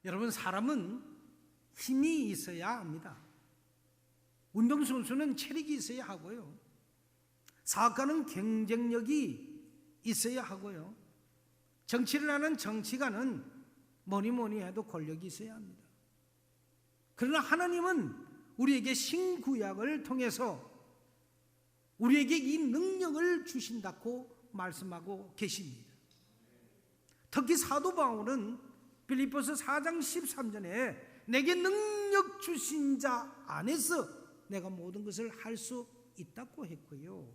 여러분, 사람은 힘이 있어야 합니다. 운동선수는 체력이 있어야 하고요. 사업가는 경쟁력이 있어야 하고요. 정치를 하는 정치가는 뭐니 해도 권력이 있어야 합니다. 그러나 하나님은 우리에게 신구약을 통해서 우리에게 이 능력을 주신다고 말씀하고 계십니다. 특히 사도 바울은 빌립보서 4장 13절에 내게 능력 주신 자 안에서 내가 모든 것을 할 수 있다고 했고요.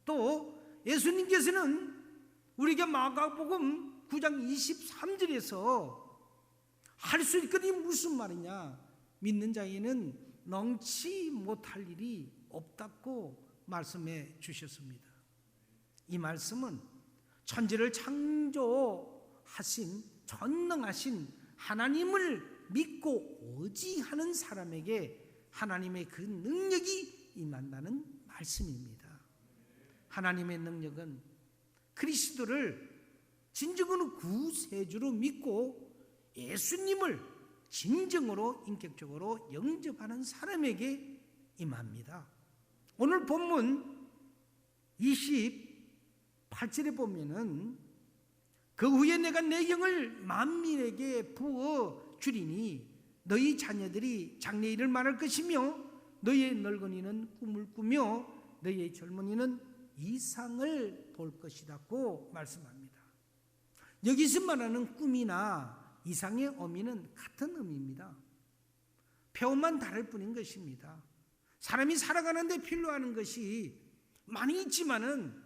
또 예수님께서는 우리에게 마가복음 9장 23절에서 할 수 있거니 무슨 말이냐, 믿는 자에는 능치 못할 일이 없다고 말씀해 주셨습니다. 이 말씀은 천지를 창조하신 전능하신 하나님을 믿고 의지하는 사람에게 하나님의 그 능력이 임한다는 말씀입니다. 하나님의 능력은 그리스도를 진정으로 구세주로 믿고 예수님을 진정으로 인격적으로 영접하는 사람에게 임합니다. 오늘 본문 28절에 보면은 그 후에 내가 내 영을 만민에게 부어 주리니 너희 자녀들이 장래일을 말할 것이며 너희의 늙은이는 꿈을 꾸며 너희의 젊은이는 이상을 볼 것이라고 말씀합니다. 여기서 말하는 꿈이나 이상의 의미는 같은 의미입니다. 표현만 다를 뿐인 것입니다. 사람이 살아가는데 필요한 것이 많이 있지만은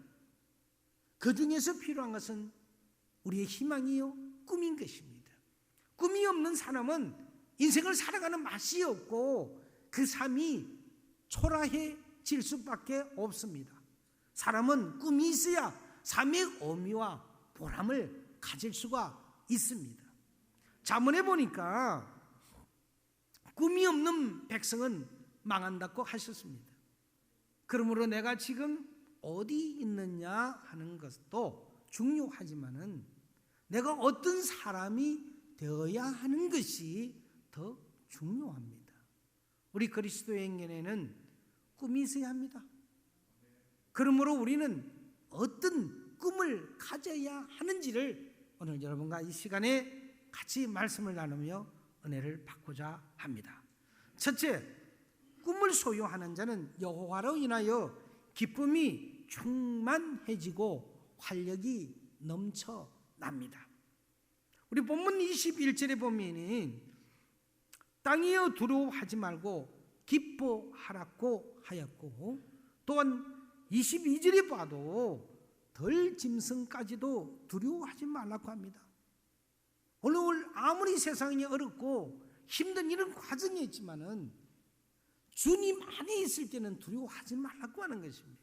그 중에서 필요한 것은 우리의 희망이요 꿈인 것입니다. 꿈이 없는 사람은 인생을 살아가는 맛이 없고 그 삶이 초라해질 수밖에 없습니다. 사람은 꿈이 있어야 삶의 의미와 보람을 가질 수가 있습니다. 잠언에 보니까 꿈이 없는 백성은 망한다고 하셨습니다. 그러므로 내가 지금 어디 있느냐 하는 것도 중요하지만은 내가 어떤 사람이 되어야 하는 것이 더 중요합니다. 우리 그리스도인에게는 꿈이 있어야 합니다. 그러므로 우리는 어떤 꿈을 가져야 하는지를 오늘 여러분과 이 시간에 같이 말씀을 나누며 은혜를 받고자 합니다. 첫째, 꿈을 소유하는 자는 여호와로 인하여 기쁨이 충만해지고 활력이 넘쳐납니다. 우리 본문 21절에 보면은 땅이여 두려워하지 말고 기뻐하라고 하였고, 또한 22절에 봐도 덜 짐승까지도 두려워하지 말라고 합니다. 오늘 아무리 세상이 어렵고 힘든 이런 과정이 있지만은 주님 안에 있을 때는 두려워하지 말라고 하는 것입니다.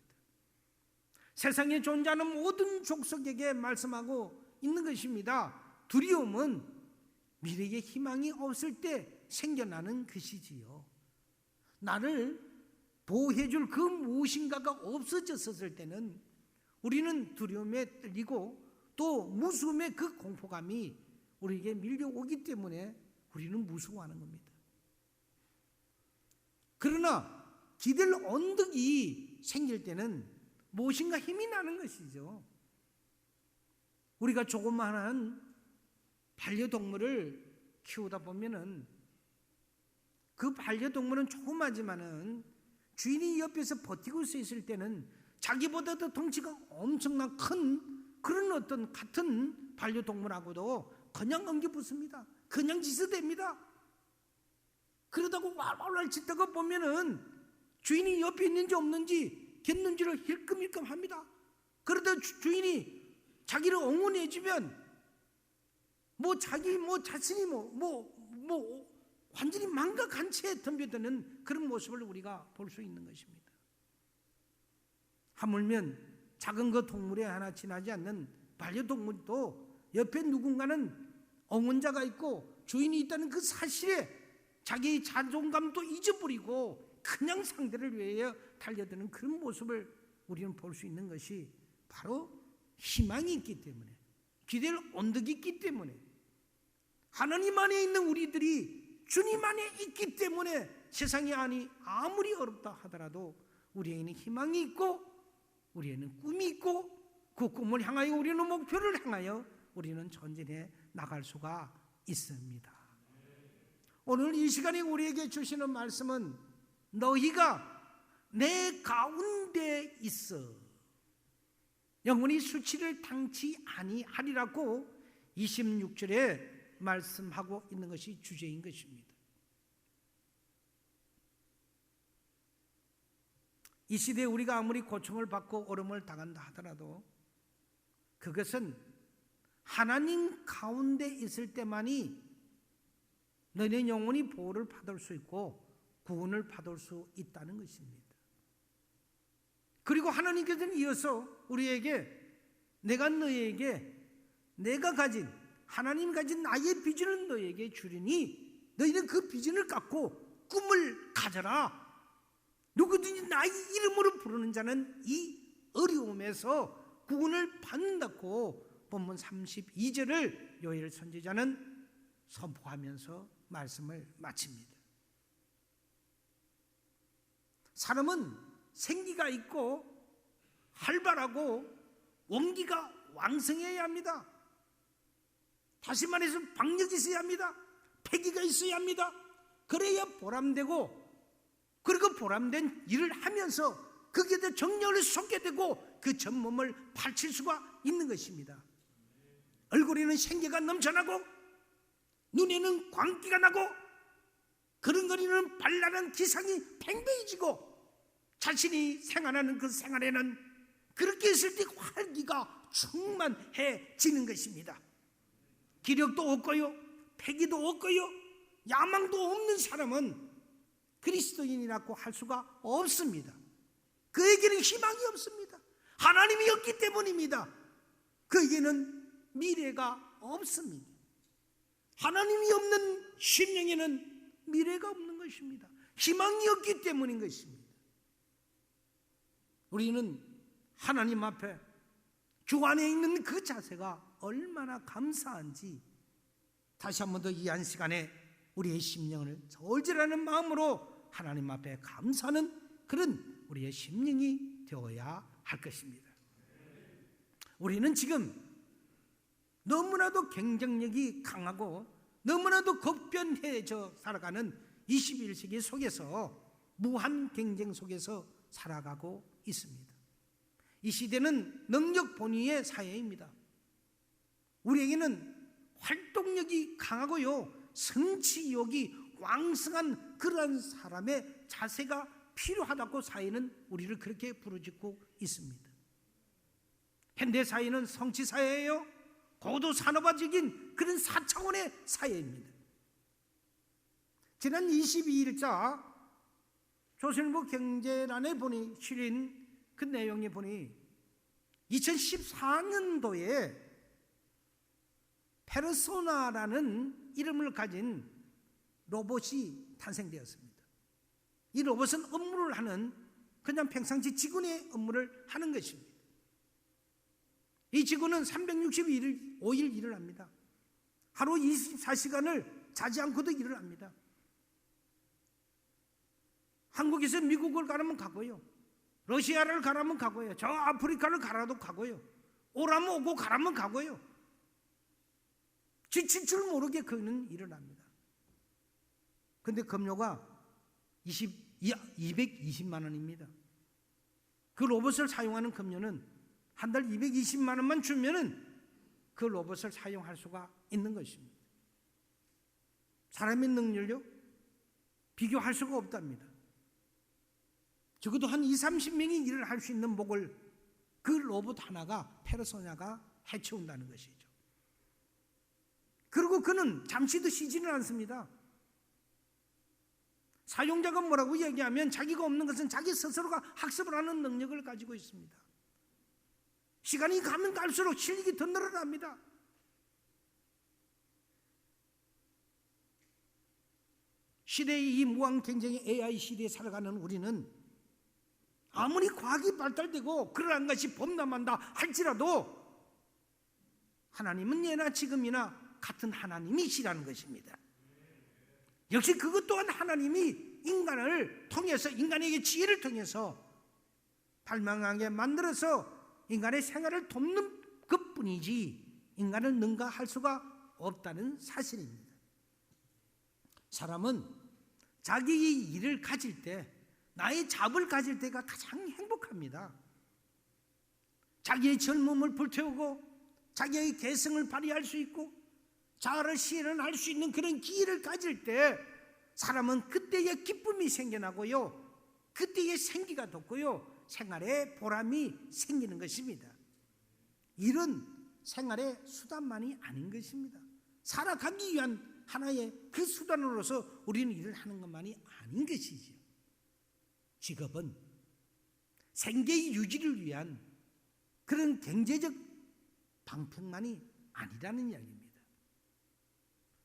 세상에 존재하는 모든 족속에게 말씀하고 있는 것입니다. 두려움은 미래의 희망이 없을 때 생겨나는 것이지요. 나를 보호해줄 그 무엇인가가 없어졌을 때는 우리는 두려움에 떨리고 또 무서움의 그 공포감이 우리에게 밀려오기 때문에 우리는 무서워하는 겁니다. 그러나 기댈 언덕이 생길 때는 무엇인가 힘이 나는 것이죠. 우리가 조그마한 반려동물을 키우다 보면은 그 반려동물은 조그마지만은 주인이 옆에서 버티고 있을 때는 자기보다 더 덩치가 엄청난 큰 그런 어떤 같은 반려동물하고도 그냥 엉겨붙습니다. 그냥 지서댑니다. 그러다가 왈왈왈 짖다가 보면은 주인이 옆에 있는지 없는지 겠는지를 힐끔힐끔합니다. 그러다 주인이 자기를 응원해주면 자기 자신이 완전히 망각한 채 덤벼드는 그런 모습을 우리가 볼 수 있는 것입니다. 하물면 작은 그 동물에 하나 지나지 않는 반려동물도 옆에 누군가는 응원자가 있고 주인이 있다는 그 사실에 자기의 자존감도 잊어버리고 그냥 상대를 위하여 달려드는 그런 모습을 우리는 볼 수 있는 것이 바로 희망이 있기 때문에, 기댈 언덕이 있기 때문에, 하나님 안에 있는 우리들이 주님 안에 있기 때문에 세상이 아무리 어렵다 하더라도 우리에게는 희망이 있고 우리에게는 꿈이 있고 그 꿈을 향하여 우리는 목표를 향하여 우리는 전진해 나갈 수가 있습니다. 오늘 이 시간에 우리에게 주시는 말씀은 너희가 내 가운데 있어 영원히 수치를 당치 아니하리라고 26절에 말씀하고 있는 것이 주제인 것입니다. 이 시대에 우리가 아무리 고통을 받고 어려움을 당한다 하더라도 그것은 하나님 가운데 있을 때만이 너희는 영원히 보호를 받을 수 있고 구원을 받을 수 있다는 것입니다. 그리고 하나님께서는 이어서 우리에게 내가 너희에게 내가 가진 하나님 가진 나의 비전을 너희에게 주리니 너희는 그 비전을 갖고 꿈을 가져라. 누구든지 나의 이름으로 부르는 자는 이 어려움에서 구원을 받는다고 본문 32절을 요엘 선지자는 선포하면서 말씀을 마칩니다. 사람은 생기가 있고 활발하고 원기가 왕성해야 합니다. 다시 말해서 박력이 있어야 합니다. 패기가 있어야 합니다. 그래야 보람되고 그리고 보람된 일을 하면서 거기에 대해 정력을 쏟게 되고 그 전몸을 파칠 수가 있는 것입니다. 얼굴에는 생기가 넘쳐나고 눈에는 광기가 나고 그런거리는 발랄한 기상이 팽배해지고 자신이 생활하는 그 생활에는 그렇게 있을 때 활기가 충만해지는 것입니다. 기력도 없고요 패기도 없고요 야망도 없는 사람은 그리스도인이라고 할 수가 없습니다. 그에게는 희망이 없습니다. 하나님이 없기 때문입니다. 그에게는 미래가 없습니다. 하나님이 없는 심령에는 미래가 없는 것입니다. 희망이 없기 때문인 것입니다. 우리는 하나님 앞에 주 안에 있는 그 자세가 얼마나 감사한지 다시 한 번 더 이 한 시간에 우리의 심령을 절제하는 마음으로 하나님 앞에 감사하는 그런 우리의 심령이 되어야 할 것입니다. 우리는 지금 너무나도 경쟁력이 강하고 너무나도 급변해져 살아가는 21세기 속에서 무한 경쟁 속에서 살아가고 있습니다. 이 시대는 능력 본위의 사회입니다. 우리에게는 활동력이 강하고요 성취욕이 왕성한 그러한 사람의 자세가 필요하다고 사회는 우리를 그렇게 부르짖고 있습니다. 현대 사회는 성취 사회예요. 고도 산업화적인 그런 4차원의 사회입니다. 지난 22일자 조선일보 경제란에 보니 실린 그 내용에 보니 2014년도에 페르소나라는 이름을 가진 로봇이 탄생되었습니다. 이 로봇은 업무를 하는 그냥 평상시 직원의 업무를 하는 것입니다. 이 직원은 365일 일을 합니다. 하루 24시간을 자지 않고도 일을 합니다. 한국에서 미국을 가라면 가고요. 러시아를 가라면 가고요. 저 아프리카를 가라도 가고요. 오라면 오고 가라면 가고요. 지칠 줄 모르게 그는 일을 합니다. 근데 급료가 220만 원입니다. 그 로봇을 사용하는 급료는 한 달 220만 원만 주면은 그 로봇을 사용할 수가 있는 것입니다. 사람의 능력요? 비교할 수가 없답니다. 적어도 한 20-30명이 일을 할 수 있는 목을 그 로봇 하나가 페르소나가 해치운다는 것이죠. 그리고 그는 잠시도 쉬지는 않습니다. 사용자가 뭐라고 얘기하면 자기가 없는 것은 자기 스스로가 학습을 하는 능력을 가지고 있습니다. 시간이 가면 갈수록 실력이 더 늘어납니다. 시대의 이 무한 경쟁의 AI 시대에 살아가는 우리는 아무리 과학이 발달되고 그러한 것이 범람한다 할지라도 하나님은 예나 지금이나 같은 하나님이시라는 것입니다. 역시 그것 또한 하나님이 인간을 통해서, 인간에게 지혜를 통해서 발명하게 만들어서 인간의 생활을 돕는 것뿐이지 인간을 능가할 수가 없다는 사실입니다. 사람은 자기의 일을 가질 때, 나의 잡을 가질 때가 가장 행복합니다. 자기의 젊음을 불태우고 자기의 개성을 발휘할 수 있고 자아를 실현할 수 있는 그런 기회를 가질 때 사람은 그때의 기쁨이 생겨나고요, 그때의 생기가 돋고요, 생활에 보람이 생기는 것입니다. 일은 생활의 수단만이 아닌 것입니다. 살아가기 위한 하나의 그 수단으로서 우리는 일을 하는 것만이 아닌 것이죠. 직업은 생계의 유지를 위한 그런 경제적 방편만이 아니라는 이야기입니다.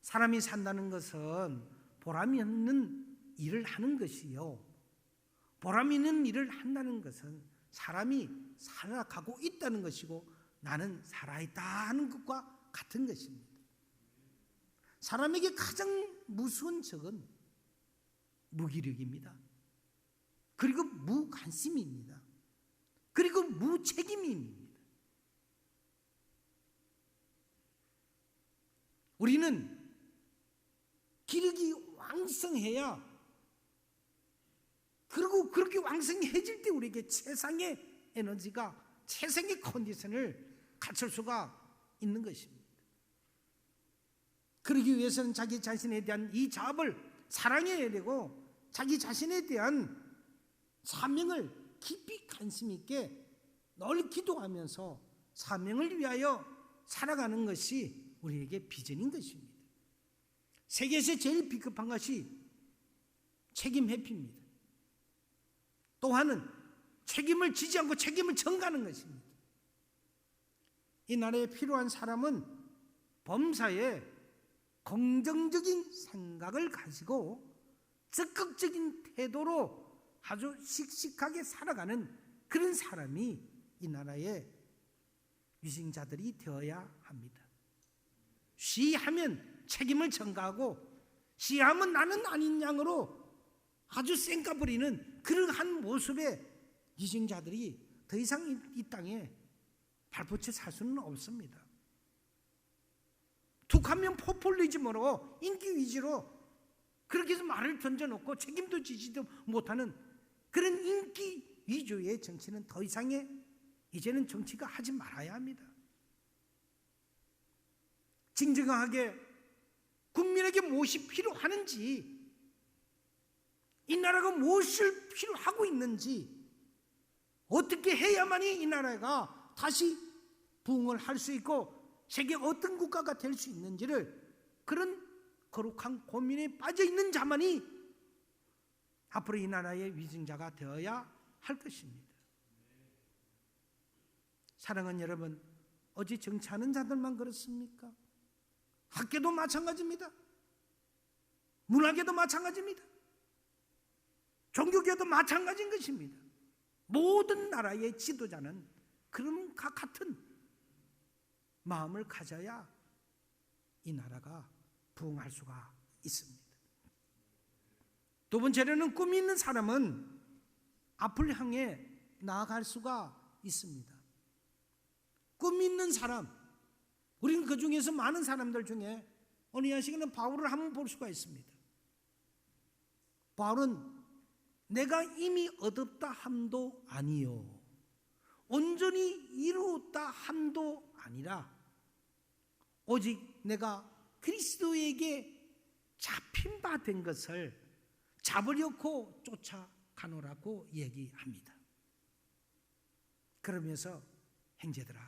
사람이 산다는 것은 보람 있는 일을 하는 것이요, 보람 있는 일을 한다는 것은 사람이 살아가고 있다는 것이고 나는 살아있다 하는 것과 같은 것입니다. 사람에게 가장 무서운 적은 무기력입니다. 그리고 무관심입니다. 그리고 무책임입니다. 우리는 기력이 왕성해야, 그리고 그렇게 왕성해질 때 우리에게 최상의 에너지가, 최상의 컨디션을 갖출 수가 있는 것입니다. 그러기 위해서는 자기 자신에 대한 이 자업을 사랑해야 되고 자기 자신에 대한 사명을 깊이 관심 있게 늘 기도하면서 사명을 위하여 살아가는 것이 우리에게 비전인 것입니다. 세계에서 제일 비겁한 것이 책임 회피입니다. 또 하나는 책임을 지지 않고 책임을 전가하는 것입니다. 이 나라에 필요한 사람은 범사에 긍정적인 생각을 가지고 적극적인 태도로 아주 씩씩하게 살아가는 그런 사람이 이 나라의 위증자들이 되어야 합니다. 시하면 책임을 전가하고 시하면 나는 아닌 양으로 아주 쌩까부리는 그러한 모습의 위증자들이 더 이상 이 땅에 발붙여 살 수는 없습니다. 툭하면 포퓰리즘으로 인기 위주로 그렇게 해서 말을 던져놓고 책임도 지지도 못하는 그런 인기 위주의 정치는 더 이상의 이제는 정치가 하지 말아야 합니다. 진정하게 국민에게 무엇이 필요하는지, 이 나라가 무엇을 필요하고 있는지, 어떻게 해야만이 이 나라가 다시 부흥을 할 수 있고 세계 어떤 국가가 될 수 있는지를, 그런 거룩한 고민에 빠져 있는 자만이 앞으로 이 나라의 위증자가 되어야 할 것입니다. 사랑하는 여러분, 어제 정치하는 자들만 그렇습니까? 학계도 마찬가지입니다. 문화계도 마찬가지입니다. 종교계도 마찬가지인 것입니다. 모든 나라의 지도자는 그런 같은 마음을 가져야 이 나라가 부흥할 수가 있습니다. 두 번째로는 꿈이 있는 사람은 앞을 향해 나아갈 수가 있습니다. 꿈이 있는 사람, 우리는 그 중에서 많은 사람들 중에 어느 시기는 바울을 한번 볼 수가 있습니다. 바울은 내가 이미 얻었다 함도 아니요 온전히 이루었다 함도 아니라 오직 내가 그리스도에게 잡힌 바 된 것을 잡으려고 쫓아가노라고 얘기합니다. 그러면서 형제들아,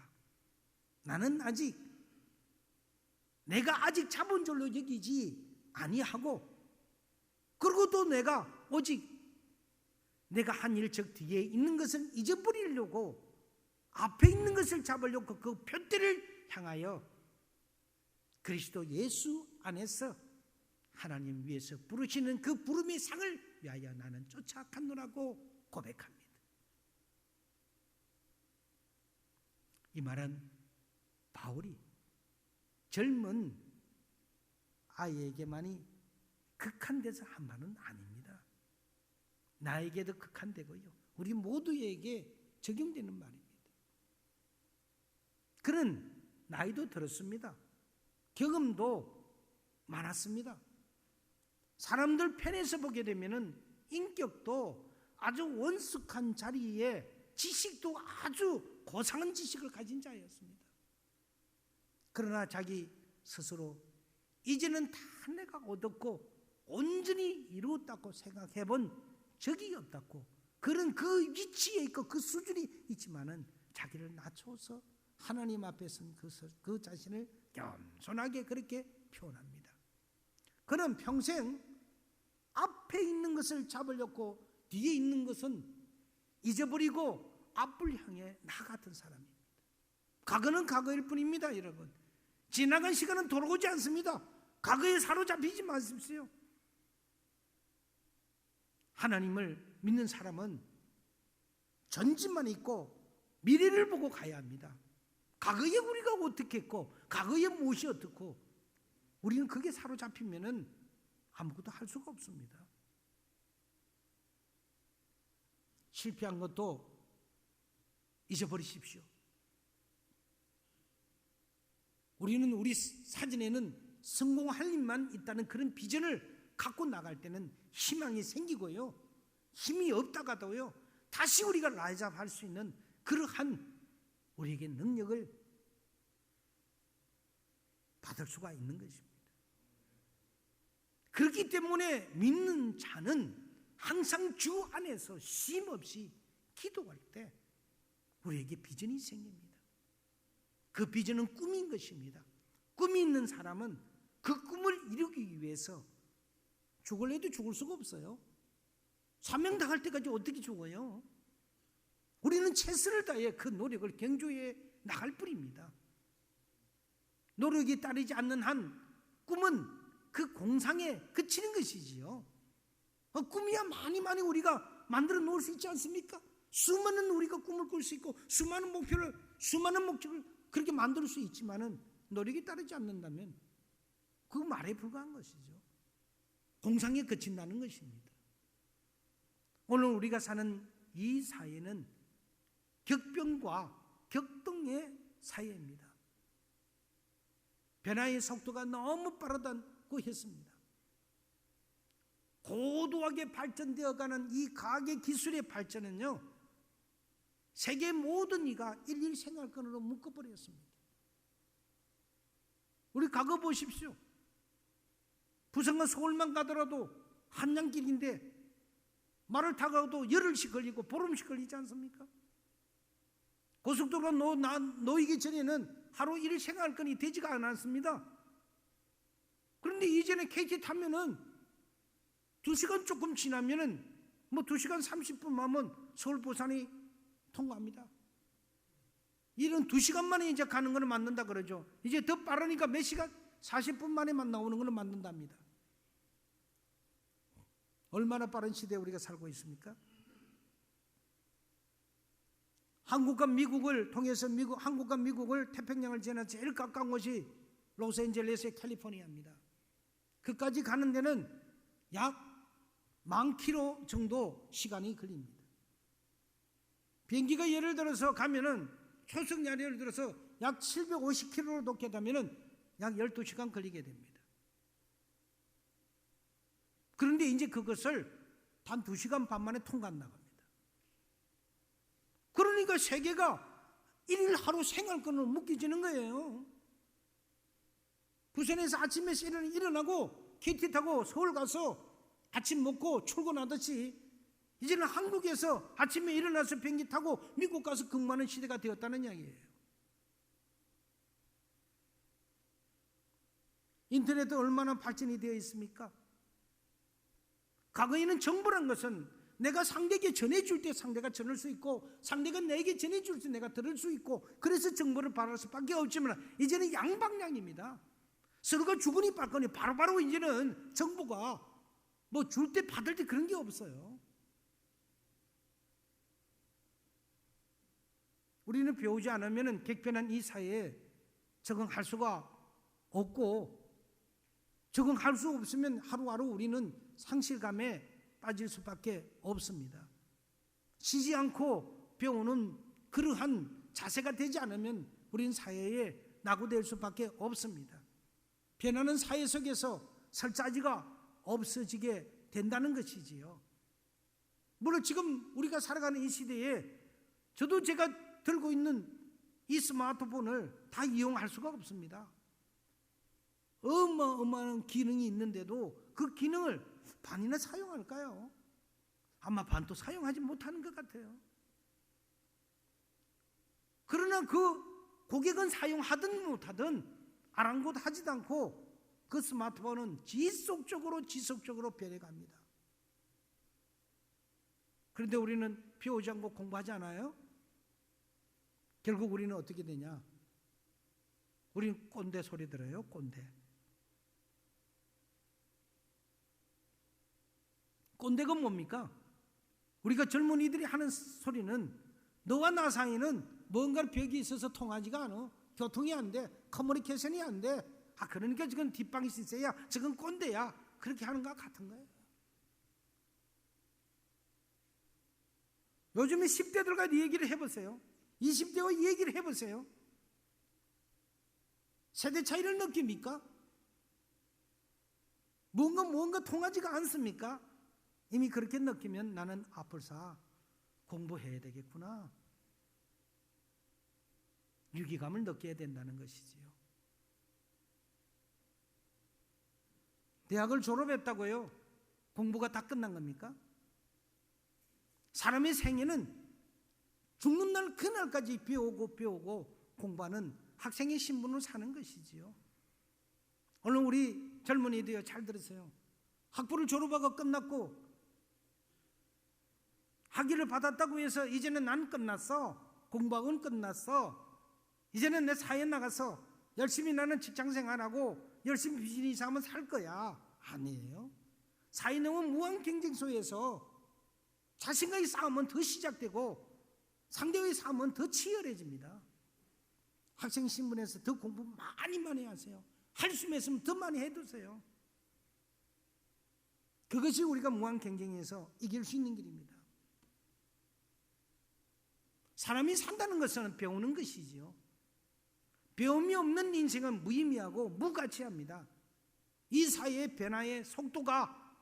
나는 아직 내가 아직 잡은 줄로 여기지 아니하고, 그리고 또 내가 오직 내가 한 일적 뒤에 있는 것을 잊어버리려고 앞에 있는 것을 잡으려고 그 표대를 향하여 그리스도 예수 안에서 하나님 위에서 부르시는 그 부름의 상을 위하여 나는 쫓아가노라고 고백합니다. 이 말은 바울이 젊은 아이에게만이 극한돼서 한 말은 아닙니다. 나에게도 극한되고요, 우리 모두에게 적용되는 말입니다. 그는 나이도 들었습니다. 경험도 많았습니다. 사람들 편에서 보게 되면은 인격도 아주 원숙한 자리에 지식도 아주 고상한 지식을 가진 자였습니다. 그러나 자기 스스로 이제는 다 내가 얻었고 온전히 이루었다고 생각해 본 적이 없다고, 그런 그 위치에 있고 그 수준이 있지만은 자기를 낮춰서 하나님 앞에 선 그 자신을 겸손하게 그렇게 표현합니다. 그는 평생 앞에 있는 것을 잡으려고 뒤에 있는 것은 잊어버리고 앞을 향해 나아갔던 사람입니다. 과거는 과거일 뿐입니다. 여러분, 지나간 시간은 돌아오지 않습니다. 과거에 사로잡히지 마십시오. 하나님을 믿는 사람은 전진만 있고 미래를 보고 가야 합니다. 과거에 우리가 어떻게 했고 과거에 무엇이 어떻고 우리는 그게 사로잡히면은 아무것도 할 수가 없습니다. 실패한 것도 잊어버리십시오. 우리는 우리 사진에는 성공할 일만 있다는 그런 비전을 갖고 나갈 때는 희망이 생기고요, 힘이 없다가도요 다시 우리가 라이즈업할 수 있는 그러한 우리에게 능력을 받을 수가 있는 것입니다. 그렇기 때문에 믿는 자는 항상 주 안에서 쉼없이 기도할 때 우리에게 비전이 생깁니다. 그 비전은 꿈인 것입니다. 꿈이 있는 사람은 그 꿈을 이루기 위해서 죽을래도 죽을 수가 없어요. 사명당할 때까지 어떻게 죽어요? 우리는 최선을 다해 그 노력을 경주해 나갈 뿐입니다. 노력이 따르지 않는 한 꿈은 그 공상에 그치는 것이지요. 꿈이야 많이 우리가 만들어 놓을 수 있지 않습니까? 수많은 우리가 꿈을 꿀 수 있고 수많은 목적을 그렇게 만들 수 있지만은 노력이 따르지 않는다면 그 말에 불과한 것이죠. 공상에 그친다는 것입니다. 오늘 우리가 사는 이 사회는 격변과 격동의 사회입니다. 변화의 속도가 너무 빠르다고 했습니다. 고도하게 발전되어가는 이 과학의 기술의 발전은요, 세계 모든 이가 일일 생활권으로 묶어버렸습니다. 우리 과거 보십시오. 부산과 서울만 가더라도 한양길인데 말을 타고도 열흘씩 걸리고 보름씩 걸리지 않습니까? 고속도로가 놓이기 전에는 하루 일일 생활권이 되지가 않았습니다. 그런데 이제는 KT 타면은 2시간 조금 지나면은 2시간 30분 하면 서울 부산이 통과합니다. 이런 2시간 만에 이제 가는 거는 맞는다 그러죠. 이제 더 빠르니까 몇 시간? 40분 만에만 나오는 거는 맞는답니다. 얼마나 빠른 시대에 우리가 살고 있습니까? 한국과 미국을 통해서 한국과 미국을 태평양을 지나 제일 가까운 곳이 로스앤젤레스의 캘리포니아입니다. 그까지 가는 데는 약 10,000km 정도 시간이 걸립니다. 비행기가 예를 들어서 가면은 초승달 예를 들어서 약 750km로 높게 가면은 약 12시간 걸리게 됩니다. 그런데 이제 그것을 단 2시간 반 만에 통과한다고 합니다. 그러니까 세계가 일일 하루 생활권으로 묶여지는 거예요. 부산에서 아침에 일어나고 KT 타고 서울 가서 아침 먹고 출근하듯이 이제는 한국에서 아침에 일어나서 비행기 타고 미국 가서 근무하는 시대가 되었다는 이야기예요. 인터넷도 얼마나 발전이 되어 있습니까? 과거에는 정보란 것은 내가 상대에게 전해줄 때 상대가 전할 수 있고 상대가 내게 전해줄 때 내가 들을 수 있고 그래서 정보를 받을 수밖에 없지만 이제는 양방향입니다. 서로가 주거니 받거니 바로바로 이제는 정보가 줄 때 받을 때 그런 게 없어요. 우리는 배우지 않으면 객변한 이 사회에 적응할 수가 없고 적응할 수 없으면 하루하루 우리는 상실감에 빠질 수밖에 없습니다. 쉬지 않고 배우는 그러한 자세가 되지 않으면 우리는 사회에 낙오될 수밖에 없습니다. 변하는 사회 속에서 설자지가 없어지게 된다는 것이지요. 물론 지금 우리가 살아가는 이 시대에 저도 제가 들고 있는 이 스마트폰을 다 이용할 수가 없습니다. 어마어마한 기능이 있는데도 그 기능을 반이나 사용할까요? 아마 반도 사용하지 못하는 것 같아요. 그러나 그 고객은 사용하든 못하든 아랑곳하지도 않고 그 스마트폰은 지속적으로 변해갑니다. 그런데 우리는 배우지 않고 공부하지 않아요? 결국 우리는 어떻게 되냐? 우리는 꼰대 소리 들어요. 꼰대. 꼰대가 뭡니까? 우리가 젊은이들이 하는 소리는 너와 나 사이는 뭔가 벽이 있어서 통하지가 않아. 교통이 안 돼. 커뮤니케이션이 안 돼. 그러니까 저건 뒷방이 있어야 저건 꼰대야. 그렇게 하는 것 같은 거예요. 요즘에 10대들과 얘기를 해보세요. 20대와 얘기를 해보세요. 세대 차이를 느낍니까? 뭔가 통하지가 않습니까? 이미 그렇게 느끼면 나는 앞으로서 공부해야 되겠구나. 위기감을 느껴야 된다는 것이지요. 대학을 졸업했다고요? 공부가 다 끝난 겁니까? 사람의 생애는 죽는 날 그날까지 배우고 공부하는 학생의 신분으로 사는 것이지요. 오늘 우리 젊은이들요, 잘 들으세요. 학부를 졸업하고 끝났고 학위를 받았다고 해서 이제는 난 끝났어. 공부학은 끝났어. 이제는 내 사회에 나가서 열심히 나는 직장생활하고 열심히 비즈니스 하면 살 거야. 아니에요. 사회는 무한 경쟁 속에서 자신과의 싸움은 더 시작되고 상대와의 싸움은 더 치열해집니다. 학생 신분에서 더 공부 많이 하세요. 할 수 있으면 더 많이 해두세요. 그것이 우리가 무한 경쟁에서 이길 수 있는 길입니다. 사람이 산다는 것은 배우는 것이지요. 배움이 없는 인생은 무의미하고 무가치합니다. 이 사회의 변화의 속도가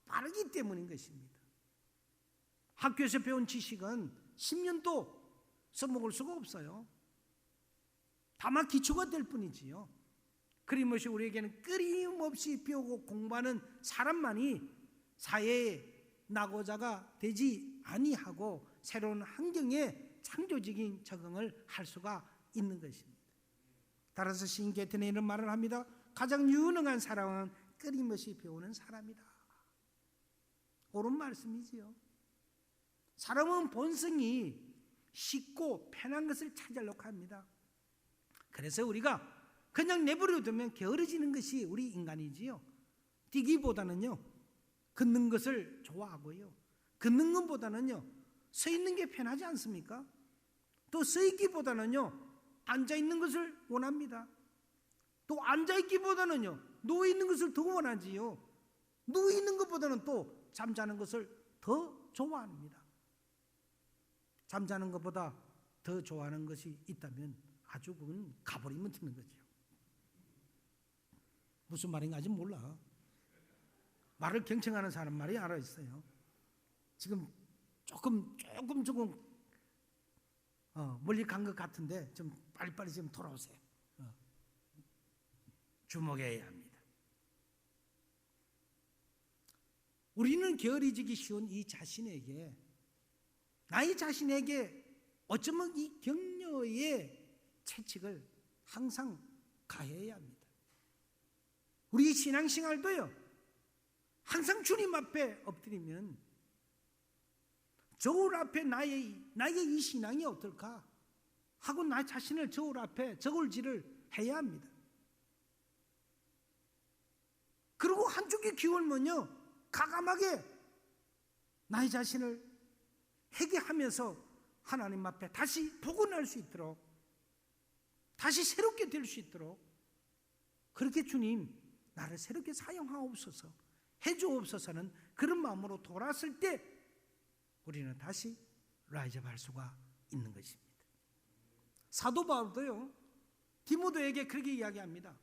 빠르기 때문인 것입니다. 학교에서 배운 지식은 10년도 써먹을 수가 없어요. 다만 기초가 될 뿐이지요. 그림없이 우리에게는 끊임없이 배우고 공부하는 사람만이 사회의 낙오자가 되지 아니하고 새로운 환경에 창조적인 적응을 할 수가 있는 것입니다. 따라서 시인 게테는 이런 말을 합니다. 가장 유능한 사람은 끊임없이 배우는 사람이다. 옳은 말씀이지요. 사람은 본성이 쉽고 편한 것을 찾으려고 합니다. 그래서 우리가 그냥 내버려 두면 게으러지는 것이 우리 인간이지요. 뛰기보다는요, 걷는 것을 좋아하고요. 걷는 것보다는요, 서 있는 게 편하지 않습니까? 또 서 있기보다는요, 앉아 있는 것을 원합니다. 또 앉아 있기보다는요, 누워 있는 것을 더 원하지요. 누워 있는 것보다는 또 잠자는 것을 더 좋아합니다. 잠자는 것보다 더 좋아하는 것이 있다면 아주 그건 가버리면 되는 거죠. 무슨 말인가 아직 몰라. 말을 경청하는 사람 말이 알아 있어요. 지금 조금 멀리 간 것 같은데 좀 빨리빨리 좀 돌아오세요. 주목해야 합니다. 우리는 게으르지기 쉬운 이 자신에게, 나의 자신에게 어쩌면 이 격려의 채찍을 항상 가해야 합니다. 우리 신앙생활도요, 항상 주님 앞에 엎드리면 저울 앞에 나의 이 신앙이 어떨까 하고 나 자신을 저울 앞에 저울질을 해야 합니다. 그리고 한쪽에 기울면요, 가감하게 나의 자신을 회개하면서 하나님 앞에 다시 복원할 수 있도록, 다시 새롭게 될 수 있도록 그렇게 주님 나를 새롭게 사용하옵소서, 해주옵소서는 그런 마음으로 돌아왔을 때 우리는 다시 라이즈업할 수가 있는 것입니다. 사도 바울도요, 디모데에게 그렇게 이야기합니다.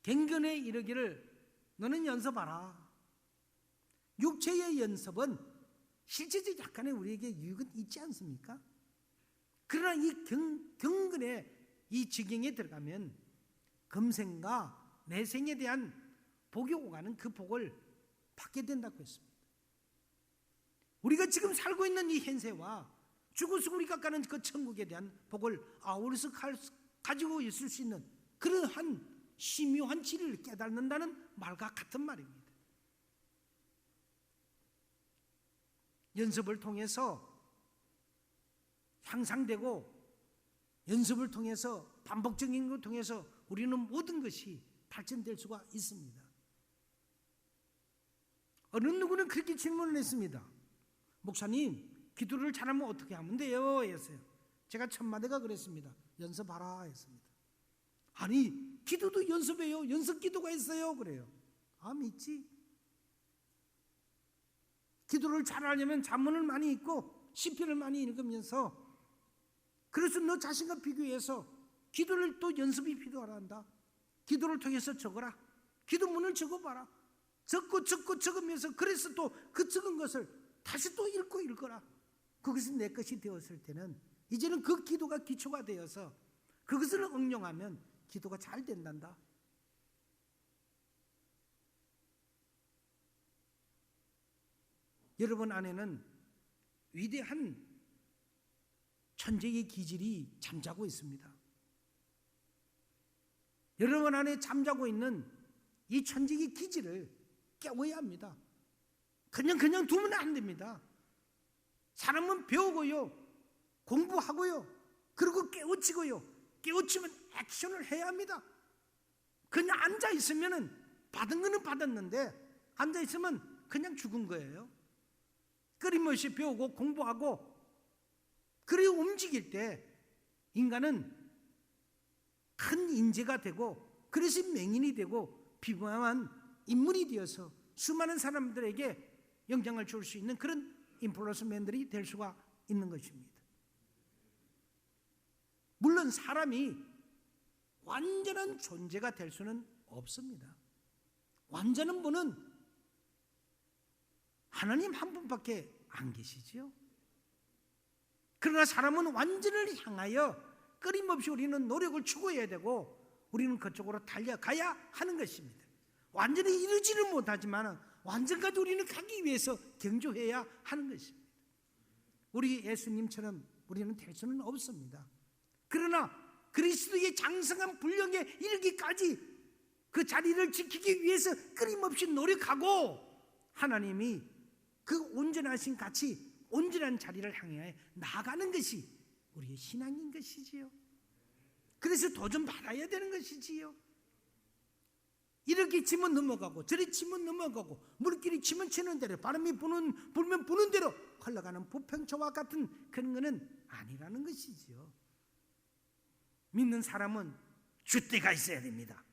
갱견에 이르기를 너는 연습하라. 육체의 연습은 실제적 약간의 우리에게 유익은 있지 않습니까? 그러나 이 경건의 이 지경에 들어가면 금생과 내생에 대한 복이 오가는 그 복을 받게 된다고 했습니다. 우리가 지금 살고 있는 이 현세와 죽어서 우리가 가는 그 천국에 대한 복을 아우러서 가지고 있을 수 있는 그러한 심오한 진리를 깨닫는다는 말과 같은 말입니다. 연습을 통해서 향상되고 연습을 통해서 반복적인 것을 통해서 우리는 모든 것이 발전될 수가 있습니다. 어느 누구는 그렇게 질문을 했습니다. 목사님, 기도를 잘하면 어떻게 하면 돼요? 했어요. 제가 첫 마디가 그랬습니다. 연습하라 했습니다. 아니, 기도도 연습해요. 연습 기도가 있어요. 그래요. 아, 믿지? 기도를 잘하려면 잠문을 많이 읽고 시편을 많이 읽으면서, 그래서 너 자신과 비교해서 기도를 또 연습이 필요하단다. 기도를 통해서 적어라. 기도문을 적어봐라. 적고 적으면서, 그래서 또 그 적은 것을 다시 또 읽고 읽어라. 그것이 내 것이 되었을 때는 이제는 그 기도가 기초가 되어서 그것을 응용하면 기도가 잘 된단다. 여러분 안에는 위대한 천재의 기질이 잠자고 있습니다. 여러분 안에 잠자고 있는 이 천재의 기질을 깨워야 합니다. 그냥 두면 안 됩니다. 사람은 배우고요, 공부하고요, 그리고 깨우치고요, 깨우치면 액션을 해야 합니다. 그냥 앉아있으면 받은 거는 받았는데 앉아있으면 그냥 죽은 거예요. 끊임없이 배우고 공부하고, 그리고 움직일 때 인간은 큰 인재가 되고, 그래서 맹인이 되고 비범한 인물이 되어서 수많은 사람들에게 영향을 줄 수 있는 그런 인플루언서맨들이 될 수가 있는 것입니다. 물론 사람이 완전한 존재가 될 수는 없습니다. 완전한 분은 하나님 한 분밖에 안 계시지요. 그러나 사람은 완전을 향하여 끊임없이 우리는 노력을 추구해야 되고, 우리는 그쪽으로 달려가야 하는 것입니다. 완전히 이루지는 못하지만 완전까지 우리는 가기 위해서 경주해야 하는 것입니다. 우리 예수님처럼 우리는 될 수는 없습니다. 그러나 그리스도의 장성한 분량에 이르기까지 그 자리를 지키기 위해서 끊임없이 노력하고, 하나님이 그 온전하신 가치, 온전한 자리를 향해 나아가는 것이 우리의 신앙인 것이지요. 그래서 도전 받아야 되는 것이지요. 이렇게 치면 넘어가고 저리 치면 넘어가고 물길이 치면 치는 대로, 바람이 불면 부는 대로 흘러가는 부평초와 같은 그런 것은 아니라는 것이지요. 믿는 사람은 줏대가 있어야 됩니다.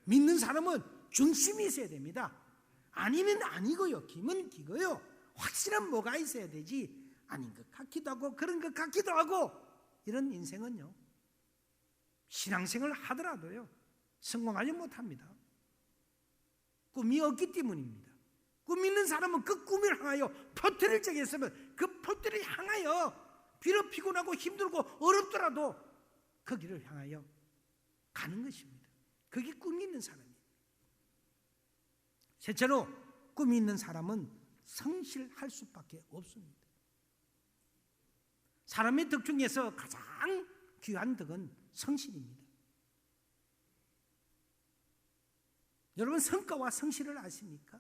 믿는 사람은 중심이 있어야 됩니다. 아니면 아니고요, 기면 기고요, 확실한 뭐가 있어야 되지, 아닌 것 같기도 하고 그런 것 같기도 하고, 이런 인생은요, 신앙생활을 하더라도요 성공하지 못합니다. 꿈이 없기 때문입니다. 꿈 있는 사람은 그 꿈을 향하여 표태를 정했으면 그 표태를 향하여 비록 피곤하고 힘들고 어렵더라도 그 길을 향하여 가는 것입니다. 그게 꿈이 있는 사람이에요. 셋째로, 꿈이 있는 사람은 성실할 수밖에 없습니다. 사람의 덕 중에서 가장 귀한 덕은 성실입니다. 여러분, 성과와 성실을 아십니까?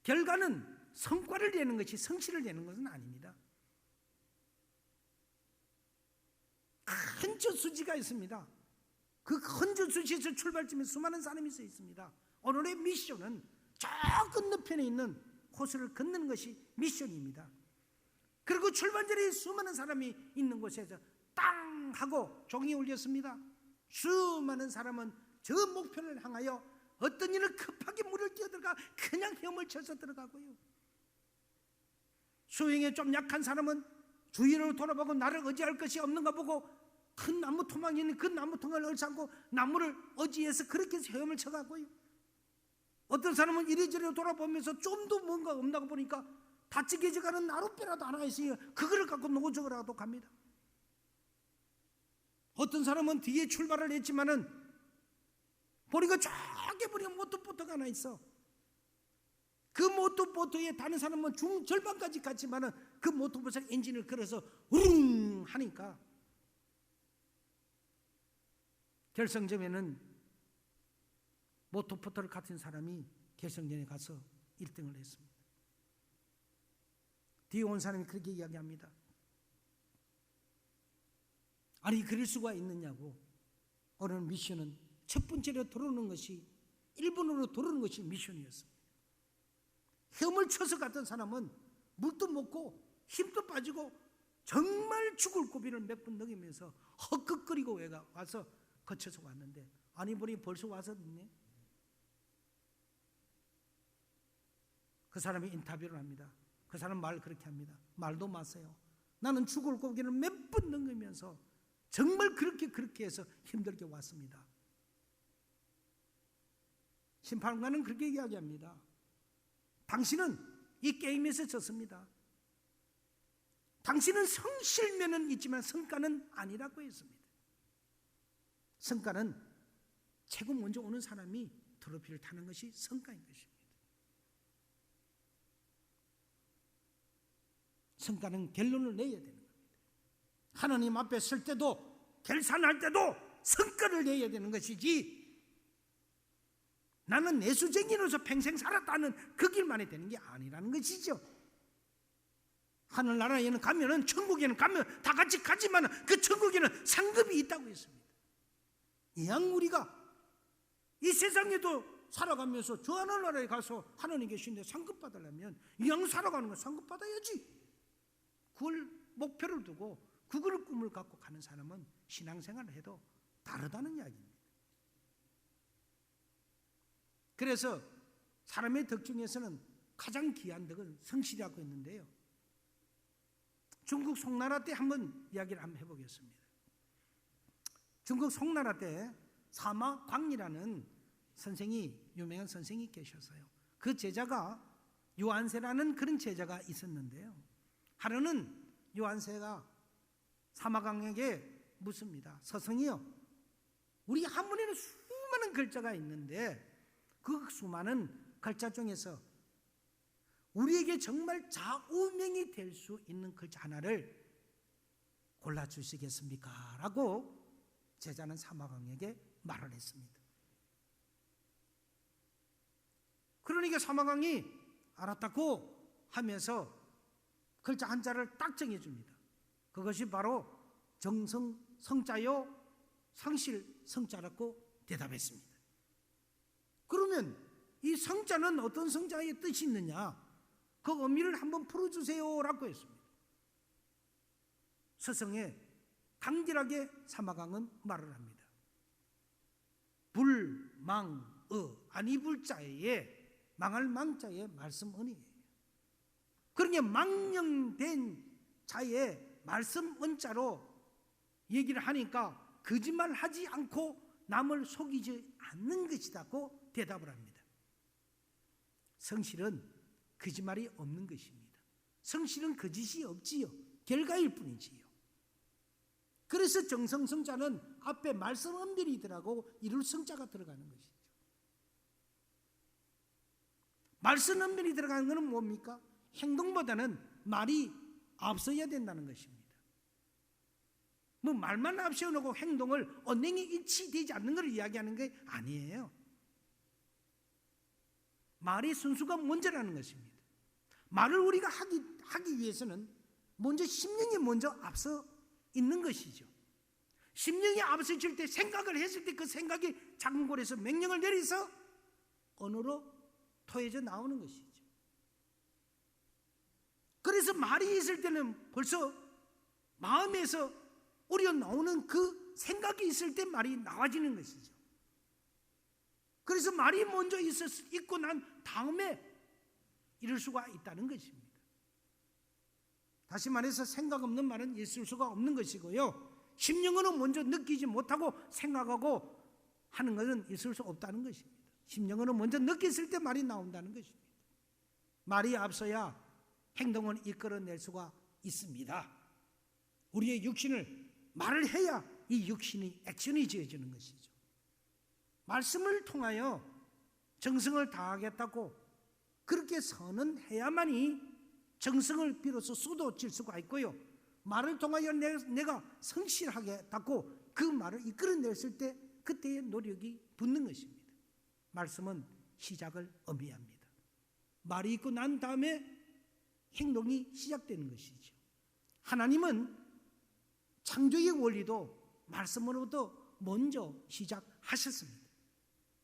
결과는 성과를 내는 것이 성실을 내는 것은 아닙니다. 큰 저수지가 있습니다. 그 큰 저수지에서 출발점에 수많은 사람이 서 있습니다. 오늘의 미션은 저 건너편에 있는 호수를 건너는 것이 미션입니다. 그리고 출발전에 수많은 사람이 있는 곳에서 땅 하고 종이 울렸습니다. 수많은 사람은 저 목표를 향하여 어떤 일을 급하게 물을 뛰어들어가 그냥 헤엄을 쳐서 들어가고요. 수행에 좀 약한 사람은 주위로 돌아보고 나를 의지할 것이 없는가 보고 큰 나무 토막이 있는 그 나무 통을 얼싸고 나무를 의지해서 그렇게 해서 헤엄을 쳐가고요. 어떤 사람은 이리저리 돌아보면서 좀 더 뭔가 없나고 보니까 다치게 져가는 나룻배라도 하나 있으니 그거를 갖고 노적으로도 갑니다. 어떤 사람은 뒤에 출발을 했지만은 보니까 저기 보니까 모터보트가 하나 있어. 그 모터보트에 다른 사람은 중절반까지 갔지만은 그 모터보트 엔진을 걸어서 우릉 하니까 결승점에는 모터보트를 같은 사람이 결승전에 가서 1등을 했습니다. 뒤에 온 사람이 그렇게 이야기합니다. 아니 그럴 수가 있느냐고. 오늘 미션은 첫 번째로 들어오는 것이 일본으로 들어오는 것이 미션이었습니다. 헤엄을 쳐서 갔던 사람은 물도 먹고 힘도 빠지고 정말 죽을 고비를 몇 번 넘기면서 헛극거리고 와서 거쳐서 왔는데 아니 보니 벌써 와서 있네. 그 사람이 인터뷰를 합니다. 그 사람 말 그렇게 합니다. 말도 마세요. 나는 죽을 고비를 몇 번 넘기면서 정말 그렇게 해서 힘들게 왔습니다. 심판관은 그렇게 이야기합니다. 당신은 이 게임에서 졌습니다. 당신은 성실면은 있지만 성과는 아니라고 했습니다. 성과는 최고 먼저 오는 사람이 트로피를 타는 것이 성과인 것입니다. 성과는 결론을 내야 되는 겁니다. 하나님 앞에 설 때도 결산할 때도 성과를 내야 되는 것이지 나는 내수쟁이로서 평생 살았다는 그 길만이 되는 게 아니라는 것이죠. 하늘나라에는 가면은 천국에는 가면 다 같이 가지만 그 천국에는 상급이 있다고 했습니다. 이왕 우리가 이 세상에도 살아가면서 저 하늘나라에 가서 하나님 계신데 상급 받으려면 이왕 살아가는 건 상급 받아야지. 그걸 목표를 두고 그걸 꿈을 갖고 가는 사람은 신앙생활을 해도 다르다는 이야기입니다. 그래서 사람의 덕 중에서는 가장 귀한 덕은 성실이라고 했는데요. 중국 송나라 때 한번 이야기를 한번 해보겠습니다. 중국 송나라 때 사마광이라는 선생이 유명한 선생이 계셨어요. 그 제자가 유한세라는 그런 제자가 있었는데요. 하루는 유한세가 사마광에게 묻습니다. 스승이요, 우리 한문에는 수많은 글자가 있는데 그 수많은 글자 중에서 우리에게 정말 좌우명이 될 수 있는 글자 하나를 골라주시겠습니까? 라고 제자는 사마광에게 말을 했습니다. 그러니까 사마광이 알았다고 하면서 글자 한자를 딱 정해줍니다. 그것이 바로 정성 성자요 성실 성자라고 대답했습니다. 그러면 이 성자는 어떤 성자의 뜻이 있느냐? 그 의미를 한번 풀어주세요 라고 했습니다. 스승에 강렬하게 사마광은 말을 합니다. 아니불자에 망할 망자의 말씀 은이에요. 그러니까 망령된 자의 말씀 은자로 얘기를 하니까 거짓말하지 않고 남을 속이지 않는 것이라고 대답을 합니다. 성실은 거짓말이 없는 것입니다. 성실은 거짓이 없지요. 결과일 뿐이지요. 그래서 정성성자는 앞에 말씀 은별이 들어가고 이룰 성자가 들어가는 것이죠. 말씀 은별이 들어가는 것은 뭡니까? 행동보다는 말이 앞서야 된다는 것입니다. 뭐 말만 앞세워놓고 행동을 언행이 일치되지 않는 걸 이야기하는 게 아니에요. 말의 순수가 먼저라는 것입니다. 말을 우리가 하기 위해서는 먼저 심령이 먼저 앞서 있는 것이죠. 심령이 앞서질 때 생각을 했을 때 그 생각이 작은 골에서 명령을 내려서 언어로 토해져 나오는 것이죠. 그래서 말이 있을 때는 벌써 마음에서 우려 나오는 그 생각이 있을 때 말이 나와지는 것이죠. 그래서 말이 먼저 있고 난 다음에 이럴 수가 있다는 것입니다. 다시 말해서 생각 없는 말은 있을 수가 없는 것이고요. 심령으로 먼저 느끼지 못하고 생각하고 하는 것은 있을 수 없다는 것입니다. 심령으로 먼저 느꼈을 때 말이 나온다는 것입니다. 말이 앞서야 행동을 이끌어낼 수가 있습니다. 우리의 육신을 말을 해야 이 육신이 액션이 지어지는 것이죠. 말씀을 통하여 정성을 다하겠다고 그렇게 선언해야만이 정성을 비로소 쏟아질 수가 있고요. 말을 통하여 내가 성실하겠다고 그 말을 이끌어냈을 때 그때의 노력이 붙는 것입니다. 말씀은 시작을 의미합니다. 말이 있고 난 다음에 행동이 시작되는 것이죠. 하나님은 창조의 원리도 말씀으로부터 먼저 시작하셨습니다.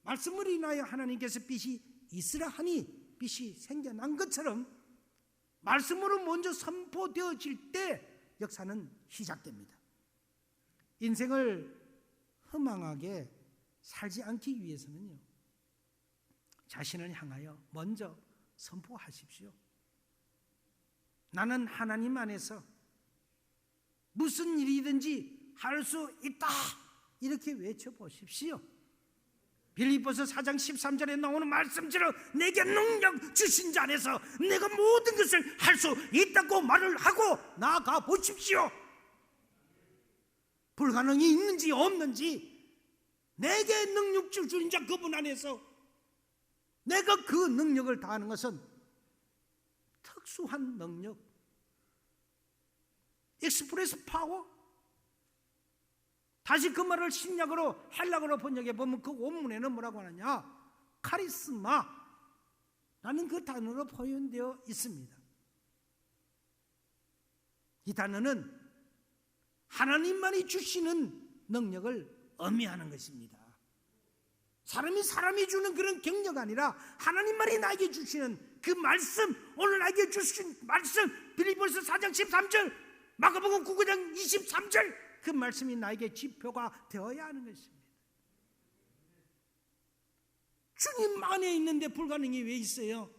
말씀을 인하여 하나님께서 빛이 있으라 하니 빛이 생겨난 것처럼 말씀으로 먼저 선포되어질 때 역사는 시작됩니다. 인생을 허망하게 살지 않기 위해서는요, 자신을 향하여 먼저 선포하십시오. 나는 하나님 안에서 무슨 일이든지 할 수 있다, 이렇게 외쳐보십시오. 빌립보서 4장 13절에 나오는 말씀처럼 내게 능력 주신 자 안에서 내가 모든 것을 할 수 있다고 말을 하고 나아가 보십시오. 불가능이 있는지 없는지 내게 능력 주신 자 그분 안에서 내가 그 능력을 다하는 것은 특수한 능력, 익스프레스 파워. 다시 그 말을 신약으로 헬라어로 번역해 보면 그 원문에는 뭐라고 하느냐, 카리스마라는 그 단어로 표현되어 있습니다. 이 단어는 하나님만이 주시는 능력을 의미하는 것입니다. 사람이 주는 그런 경력 아니라 하나님만이 나에게 주시는 그 말씀, 오늘 나에게 주신 말씀, 빌립보서 4장 13절, 마가복음 9장 23절, 그 말씀이 나에게 지표가 되어야 하는 것입니다. 주님 안에 있는데 불가능이 왜 있어요?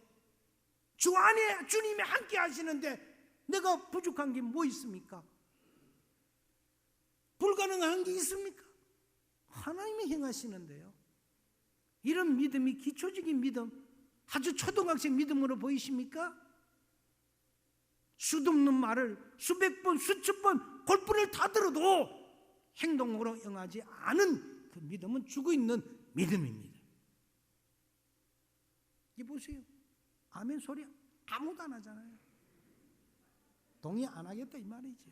주 안에 주님이 함께 하시는데 내가 부족한 게 뭐 있습니까? 불가능한 게 있습니까? 하나님이 행하시는데요. 이런 믿음이 기초적인 믿음, 아주 초등학생 믿음으로 보이십니까? 수없는 말을 수백 번, 수천 번 골프를 다 들어도 행동으로 응하지 않은 그 믿음은 죽어 있는 믿음입니다. 이 보세요. 아멘 소리 아무도 안 하잖아요. 동의 안 하겠다 이 말이죠.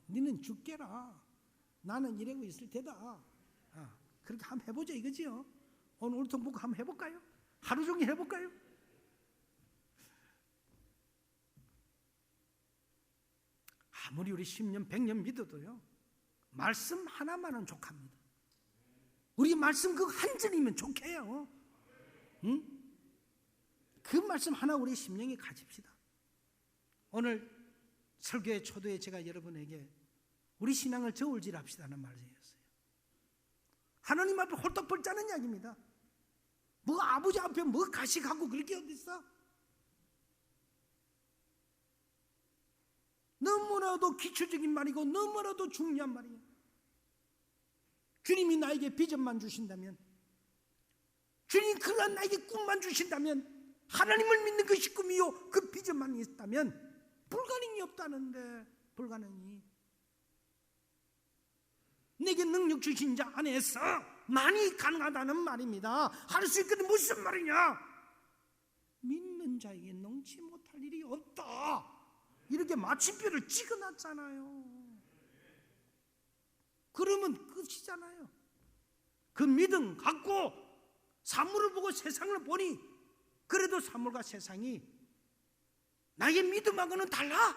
너는 죽게라. 나는 이러고 있을 테다. 그렇게 한번 해보자 이거지요. 오늘 울통 보고 한번 해볼까요? 하루 종일 해볼까요? 아무리 우리 10년, 100년 믿어도요, 말씀 하나만은 족합니다. 우리 말씀 그 한 절이면 족해요. 응? 그 말씀 하나 우리 심령에 가집시다. 오늘 설교의 초도에 제가 여러분에게 우리 신앙을 저울질합시다는 말이었어요. 하나님 앞에 홀딱 벌자는 이야기입니다. 뭐 아버지 앞에 뭐 가식하고 그럴 게 어딨어? 너무나도 기초적인 말이고 너무나도 중요한 말이에요. 주님이 나에게 비전만 주신다면, 주님이 그러한 나에게 꿈만 주신다면, 하나님을 믿는 것이 꿈이요 그 비전만 있다면 불가능이 없다는데, 불가능이 내게 능력 주신 자 안에서 많이 가능하다는 말입니다. 할 수 있거든. 무슨 말이냐? 믿는 자에게 능치 못할 일이 없다, 이렇게 마침표를 찍어놨잖아요. 그러면 끝이잖아요. 그 믿음 갖고 사물을 보고 세상을 보니 그래도 사물과 세상이 나의 믿음하고는 달라.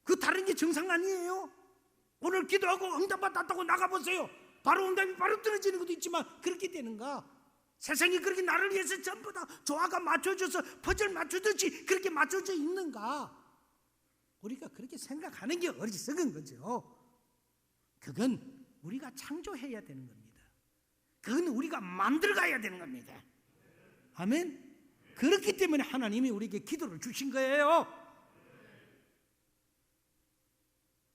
그 다른 게 정상 아니에요. 오늘 기도하고 응답받았다고 나가보세요. 바로 응답이 바로 떨어지는 것도 있지만 그렇게 되는가? 세상이 그렇게 나를 위해서 전부 다 조화가 맞춰져서 퍼즐 맞춰듯이 그렇게 맞춰져 있는가? 우리가 그렇게 생각하는 게 어리석은 거죠. 그건 우리가 창조해야 되는 겁니다. 그건 우리가 만들어가야 되는 겁니다. 아멘. 그렇기 때문에 하나님이 우리에게 기도를 주신 거예요.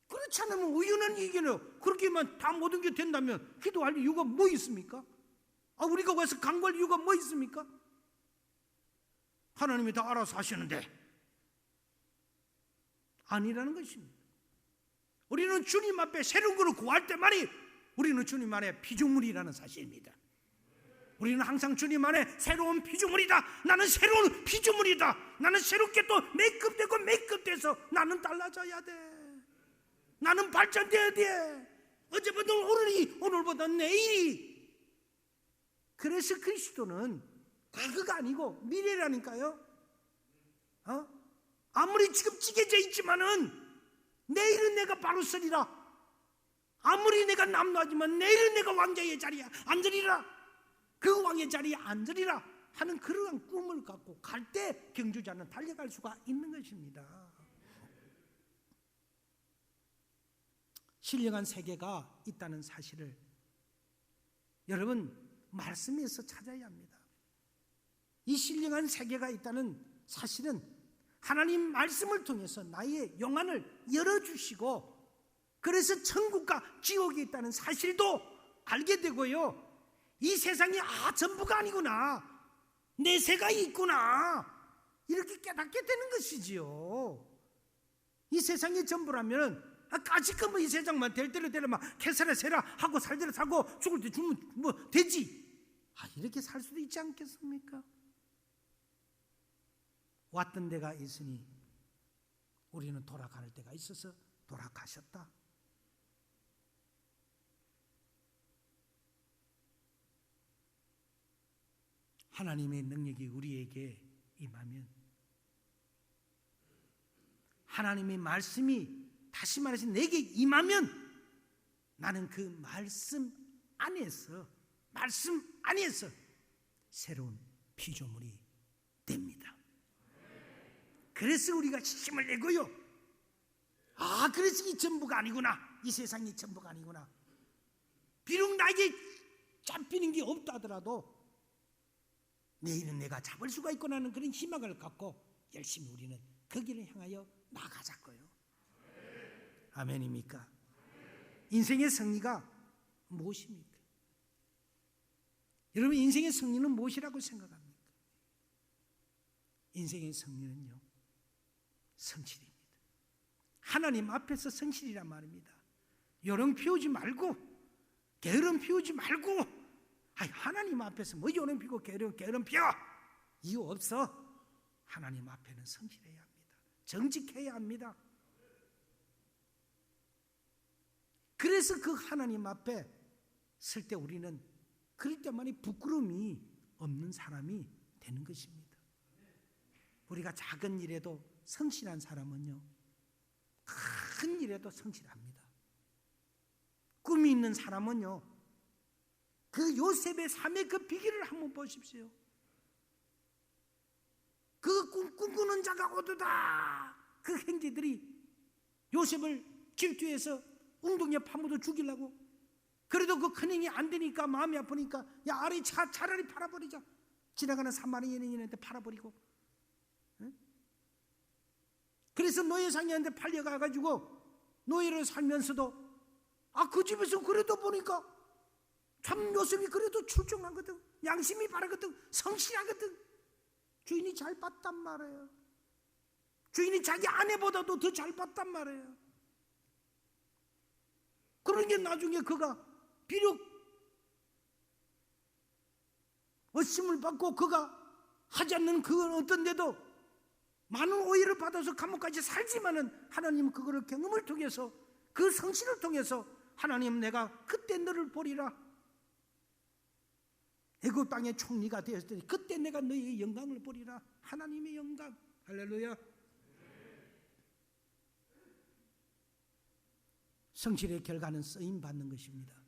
그렇지 않으면 우연한 얘기는 그렇게만 다 모든 게 된다면 기도할 이유가 뭐 있습니까? 우리가 와서 간구할 이유가 뭐 있습니까? 하나님이 다 알아서 하시는데 아니라는 것입니다. 우리는 주님 앞에 새로운 것을 구할 때만이 우리는 주님 안에 피조물이라는 사실입니다. 우리는 항상 주님 안에 새로운 피조물이다. 나는 새로운 피조물이다. 나는 새롭게 또 메이크업되고 메이크업돼서 나는 달라져야 돼. 나는 발전돼야 돼. 어제보다 오늘보다 내일이. 그래서 그리스도는 과거가 아니고 미래라니까요. 아무리 지금 찌개져 있지만은 내일은 내가 바로 서리라. 아무리 내가 남노하지만 내일은 내가 왕자의 자리에 앉으리라. 그 왕의 자리에 앉으리라 하는 그러한 꿈을 갖고 갈 때 경주자는 달려갈 수가 있는 것입니다. 신령한 세계가 있다는 사실을 여러분 말씀에서 찾아야 합니다. 이 신령한 세계가 있다는 사실은 하나님 말씀을 통해서 나의 영안을 열어주시고 그래서 천국과 지옥이 있다는 사실도 알게 되고요. 이 세상이 전부가 아니구나. 내세가 있구나. 이렇게 깨닫게 되는 것이지요. 이 세상이 전부라면 까짓거 이 세상만 될 대로 되려 막 캐사라 세라 하고 살대로 살고 죽을 때 죽으면 뭐 되지. 이렇게 살 수도 있지 않겠습니까? 왔던 데가 있으니 우리는 돌아갈 때가 있어서 돌아가셨다. 하나님의 능력이 우리에게 임하면 하나님의 말씀이 다시 말해서 내게 임하면 나는 그 말씀 안에서 새로운 피조물이 됩니다. 그래서 우리가 힘을 내고요. 그래서 이 전부가 아니구나. 이 세상이 전부가 아니구나. 비록 나에게 잡히는 게 없다 하더라도 내일은 내가 잡을 수가 있구나 하는 그런 희망을 갖고 열심히 우리는 그 길을 향하여 나가자고요. 아멘입니까? 인생의 승리가 무엇입니까? 여러분 인생의 승리는 무엇이라고 생각합니까? 인생의 승리는요 성실입니다. 하나님 앞에서 성실이란 말입니다. 요령 피우지 말고 게으름 피우지 말고 하나님 앞에서 뭐 요령 피우고 게으름 피워 이유 없어. 하나님 앞에는 성실해야 합니다. 정직해야 합니다. 그래서 그 하나님 앞에 설 때 우리는 그럴 때만이 부끄러움이 없는 사람이 되는 것입니다. 우리가 작은 일에도 성실한 사람은요 큰 일에도 성실합니다. 꿈이 있는 사람은요 그 요셉의 삶의 그 비결을 한번 보십시오. 그 꿈꾸는 자가 오도다. 그 형제들이 요셉을 질투해서 웅덩이에 파묻어 죽이려고. 그래도 그 큰 형이 안 되니까 마음이 아프니까 아래 차라리 팔아버리자. 지나가는 사마리아인한테 팔아버리고. 그래서 노예상이한테 팔려가가지고 노예로 살면서도 그 집에서 그래도 보니까 참 요셉이 그래도 출중하거든. 양심이 바르거든. 성실하거든. 주인이 잘 봤단 말이에요. 주인이 자기 아내보다도 더 잘 봤단 말이에요. 그러니까 나중에 그가 비록 의심을 받고 그가 하지 않는 그 어떤 데도 많은 오해를 받아서 감옥까지 살지만은 하나님은 그거를 경험을 통해서 그 성실을 통해서 하나님 내가 그때 너를 보리라. 애굽 땅의 총리가 되었을 때 그때 내가 너의 영광을 보리라. 하나님의 영광. 할렐루야. 성실의 결과는 쓰임 받는 것입니다.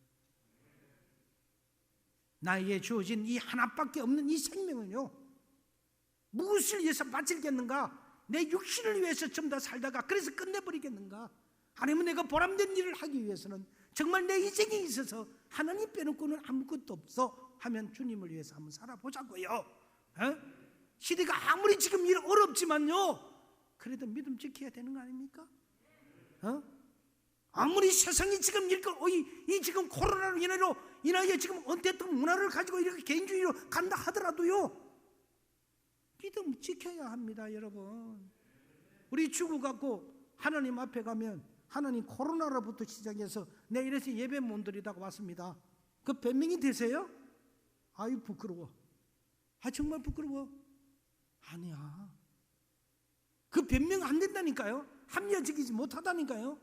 나에게 주어진 이 하나밖에 없는 이 생명은요 무엇을 위해서 바치겠는가? 내 육신을 위해서 좀 더 살다가 그래서 끝내버리겠는가? 아니면 내가 보람된 일을 하기 위해서는 정말 내 인생에 있어서 하나님 빼놓고는 아무것도 없어 하면 주님을 위해서 한번 살아보자고요. 시대가 아무리 지금 어렵지만요, 그래도 믿음 지켜야 되는 거 아닙니까? 아무리 세상이 지금 이 지금 코로나로 인하여 지금 언택트 문화를 가지고 이렇게 개인주의로 간다 하더라도요, 믿음 지켜야 합니다, 여러분. 우리 죽어갖고 하나님 앞에 가면 하나님 코로나로부터 시작해서 내일에서 예배 못 드리다가 왔습니다. 그 변명이 되세요? 아유 부끄러워. 정말 부끄러워. 아니야. 그 변명 안 된다니까요. 합리화지키지 못하다니까요.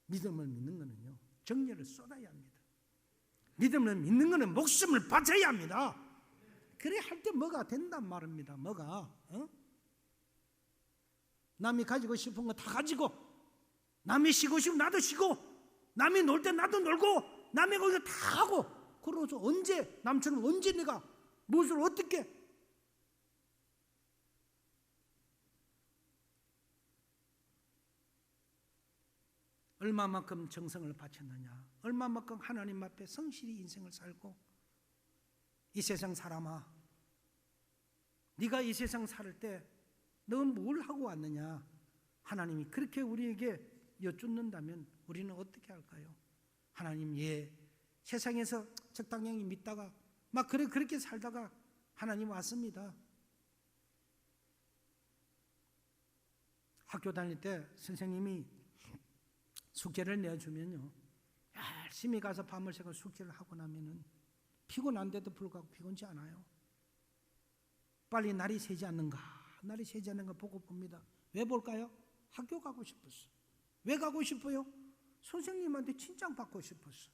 믿음을 믿는 거는요, 정열을 쏟아야 합니다. 믿음을 믿는 거는 목숨을 바쳐야 합니다. 그래 할 때 뭐가 된단 말입니다. 뭐가 남이 가지고 싶은 거 다 가지고, 남이 쉬고 싶으면 나도 쉬고, 남이 놀 때 나도 놀고, 남이 거기서 다 하고, 그러고서 언제 남처럼 언제 내가 무엇을 어떻게, 얼마만큼 정성을 바쳤느냐, 얼마만큼 하나님 앞에 성실히 인생을 살고. 이 세상 사람아, 네가 이 세상 살 때 넌 뭘 하고 왔느냐, 하나님이 그렇게 우리에게 여쭙는다면 우리는 어떻게 할까요? 하나님, 세상에서 적당히 믿다가 막 그렇게 살다가 하나님 왔습니다. 학교 다닐 때 선생님이 숙제를 내주면요, 열심히 가서 밤을 새고 숙제를 하고 나면은 피곤한데도 불구하고 피곤치 않아요. 빨리 날이 새지 않는가 보고 봅니다. 왜 볼까요? 학교 가고 싶었어. 왜 가고 싶어요? 선생님한테 칭찬받고 싶었어.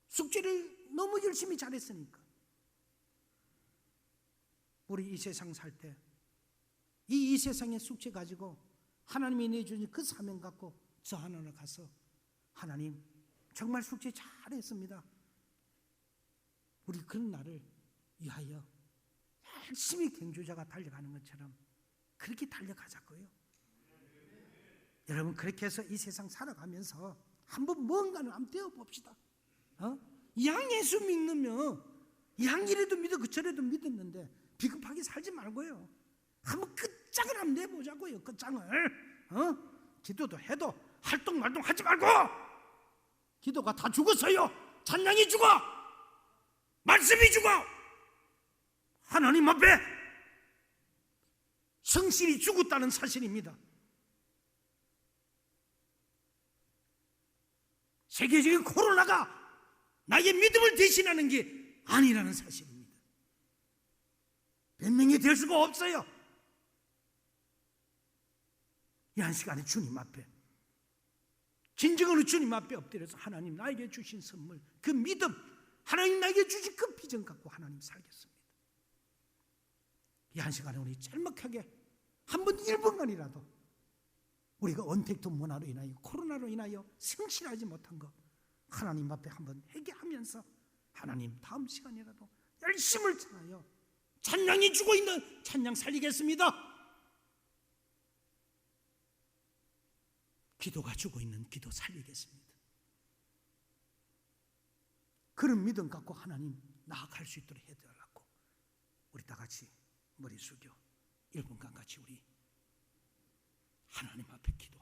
숙제를 너무 열심히 잘했으니까. 우리 이 세상 살 때 이 세상의 숙제 가지고 하나님이 내주신 그 사명 갖고 저 하나를 가서, 하나님 정말 숙제 잘했습니다. 우리 그런 날을 위하여 열심히 경주자가 달려가는 것처럼 그렇게 달려가자고요. 여러분, 그렇게 해서 이 세상 살아가면서 한번 뭔가를 한번 배워봅시다. 양 예수 믿으면 양이라도 믿어 그처래도 믿었는데 비겁하게 살지 말고요, 한번 끝장을 한번 내보자고요. 끝장을. 기도도 해도 활동말동 하지 말고, 기도가 다 죽었어요. 찬양이 죽어, 말씀이 죽어, 하나님 앞에 성실이 죽었다는 사실입니다. 세계적인 코로나가 나의 믿음을 대신하는 게 아니라는 사실입니다. 변명이 될 수가 없어요. 이 한 시간에 주님 앞에, 진정으로 주님 앞에 엎드려서 하나님 나에게 주신 선물, 그 믿음, 하나님 나에게 주신 그 비전 갖고 하나님 살겠습니다. 이 한 시간에 우리 짤막하게 한번 1분간이라도 우리가 언택트 문화로 인하여, 코로나로 인하여 성실하지 못한 것 하나님 앞에 한번 회개하면서, 하나님 다음 시간이라도 열심을 전하여 찬양이 죽어 있는 찬양 살리겠습니다. 기도가 죽어 있는 기도 살리겠습니다. 그런 믿음 갖고 하나님 나아갈 수 있도록 해달라고, 우리 다 같이 머리 숙여 1분간 같이 우리 하나님 앞에 기도.